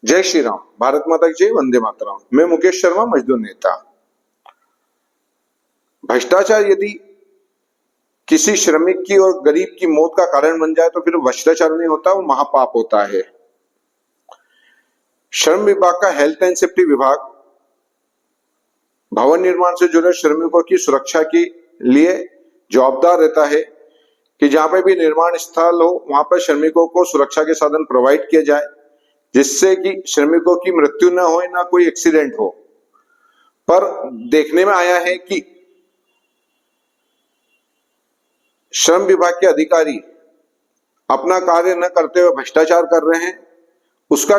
जय श्री राम, भारत माता की जय, वंदे मातरम। मैं मुकेश शर्मा, मजदूर नेता। भ्रष्टाचार यदि किसी श्रमिक की और गरीब की मौत का कारण बन जाए तो फिर भ्रष्टाचार नहीं होता, वो महापाप होता है। श्रम विभाग का हेल्थ एंड सेफ्टी विभाग भवन निर्माण से जुड़े श्रमिकों की सुरक्षा के लिए जवाबदार रहता है कि जहां पे भी निर्माण स्थल हो वहां पर श्रमिकों को सुरक्षा के साधन प्रोवाइड किए जाए, जिससे कि श्रमिकों की मृत्यु ना हो, ना कोई एक्सीडेंट हो। पर देखने में आया है कि श्रम विभाग के अधिकारी अपना कार्य न करते हुए भ्रष्टाचार कर रहे हैं। उसका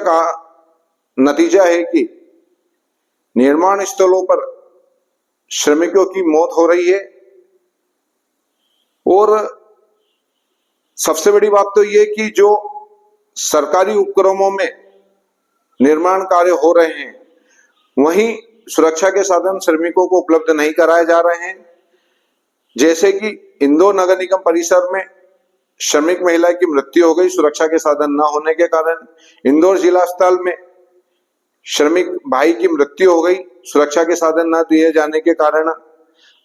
नतीजा है कि निर्माण स्थलों पर श्रमिकों की मौत हो रही है। और सबसे बड़ी बात तो यह कि जो सरकारी उपक्रमों में निर्माण कार्य हो रहे हैं वहीं सुरक्षा के साधन श्रमिकों को उपलब्ध नहीं कराए जा रहे हैं। जैसे कि इंदौर नगर निगम परिसर में श्रमिक महिला की मृत्यु हो गई सुरक्षा के साधन न होने के कारण। इंदौर जिला अस्पताल में श्रमिक भाई की मृत्यु हो गई सुरक्षा के साधन न दिए जाने के कारण।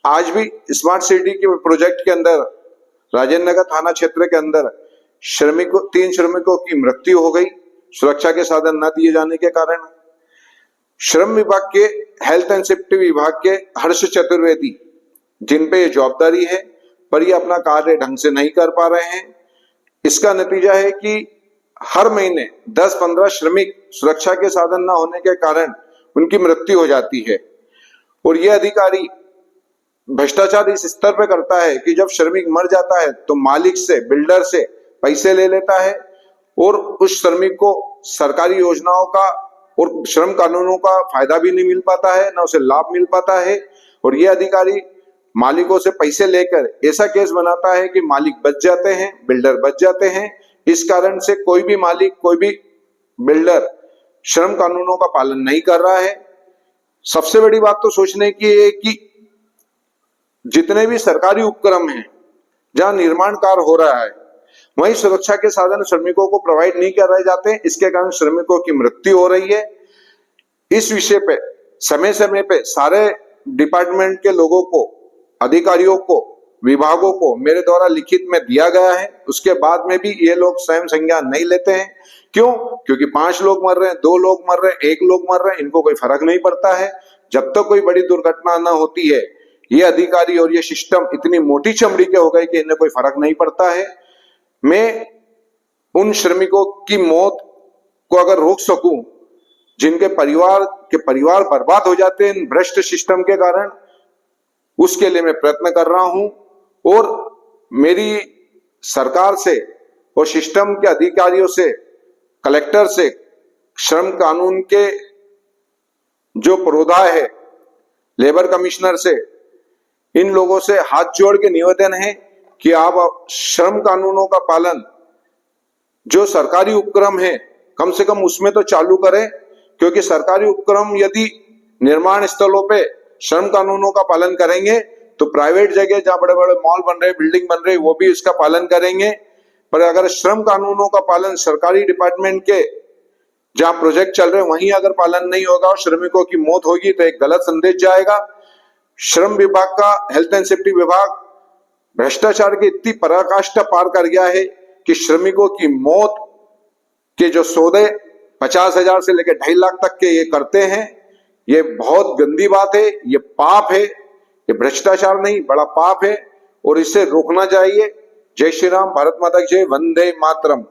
आज भी स्मार्ट सिटी के प्रोजेक्ट के अंदर राजेंद्र नगर थाना क्षेत्र के अंदर 3 श्रमिकों की मृत्यु हो गई सुरक्षा के साधन न दिए जाने के कारण। श्रम विभाग के हेल्थ एंड सेफ्टी विभाग के हर्ष चतुर्वेदी, जिन पे ये जवाबदारी है, पर ये अपना कार्य ढंग से नहीं कर पा रहे हैं। इसका नतीजा है कि हर महीने 10-15 श्रमिक सुरक्षा के साधन न होने के कारण उनकी मृत्यु हो जाती है। और यह अधिकारी भ्रष्टाचार इस स्तर पे करता है कि जब श्रमिक मर जाता है तो मालिक से, बिल्डर से पैसे ले लेता है और उस श्रमिक को सरकारी योजनाओं का और श्रम कानूनों का फायदा भी नहीं मिल पाता है, ना उसे लाभ मिल पाता है। और यह अधिकारी मालिकों से पैसे लेकर ऐसा केस बनाता है कि मालिक बच जाते हैं, बिल्डर बच जाते हैं। इस कारण से कोई भी मालिक, कोई भी बिल्डर श्रम कानूनों का पालन नहीं कर रहा है। सबसे बड़ी बात तो सोचने की है कि जितने भी सरकारी उपक्रम हैं जहां निर्माण कार्य हो रहा है वहीं सुरक्षा के साधन श्रमिकों को प्रोवाइड नहीं कराए जाते हैं। इसके कारण श्रमिकों की मृत्यु हो रही है। इस विषय पे समय समय पे सारे डिपार्टमेंट के लोगों को, अधिकारियों को, विभागों को मेरे द्वारा लिखित में दिया गया है। उसके बाद में भी ये लोग स्वयं संज्ञान नहीं लेते हैं। क्यों? क्योंकि 5 लोग मर रहे हैं, 2 लोग मर रहे हैं, 1 लोग मर रहे हैं, इनको कोई फर्क नहीं पड़ता है। जब तक कोई बड़ी दुर्घटना ना होती है ये अधिकारी और ये सिस्टम इतनी मोटी चमड़ी के हो गए कि इन्हें कोई फर्क नहीं पड़ता है। मैं उन श्रमिकों की मौत को अगर रोक सकूं जिनके परिवार बर्बाद हो जाते हैं भ्रष्ट सिस्टम के कारण, उसके लिए मैं प्रयत्न कर रहा हूं। और मेरी सरकार से और सिस्टम के अधिकारियों से, कलेक्टर से, श्रम कानून के जो पुरोधा है, लेबर कमिश्नर से, इन लोगों से हाथ जोड़ के निवेदन है कि आप श्रम कानूनों का पालन, जो सरकारी उपक्रम है कम से कम उसमें तो चालू करें। क्योंकि सरकारी उपक्रम यदि निर्माण स्थलों पे श्रम कानूनों का पालन करेंगे तो प्राइवेट जगह जहां बड़े बड़े मॉल बन रहे, बिल्डिंग बन रही, वो भी इसका पालन करेंगे। पर अगर श्रम कानूनों का पालन सरकारी डिपार्टमेंट के जहां प्रोजेक्ट चल रहे हैं वहीं अगर पालन नहीं होगा और श्रमिकों की मौत होगी तो एक गलत संदेश जाएगा। श्रम विभाग का हेल्थ एंड सेफ्टी विभाग भ्रष्टाचार की इतनी पराकाष्ठा पार कर गया है कि श्रमिकों की मौत के जो सौदे 50,000 से लेकर 2.5 लाख तक के ये करते हैं। ये बहुत गंदी बात है, ये पाप है, ये भ्रष्टाचार नहीं बड़ा पाप है और इसे रोकना चाहिए। जय श्री राम, भारत माता की जय, वंदे मातरम।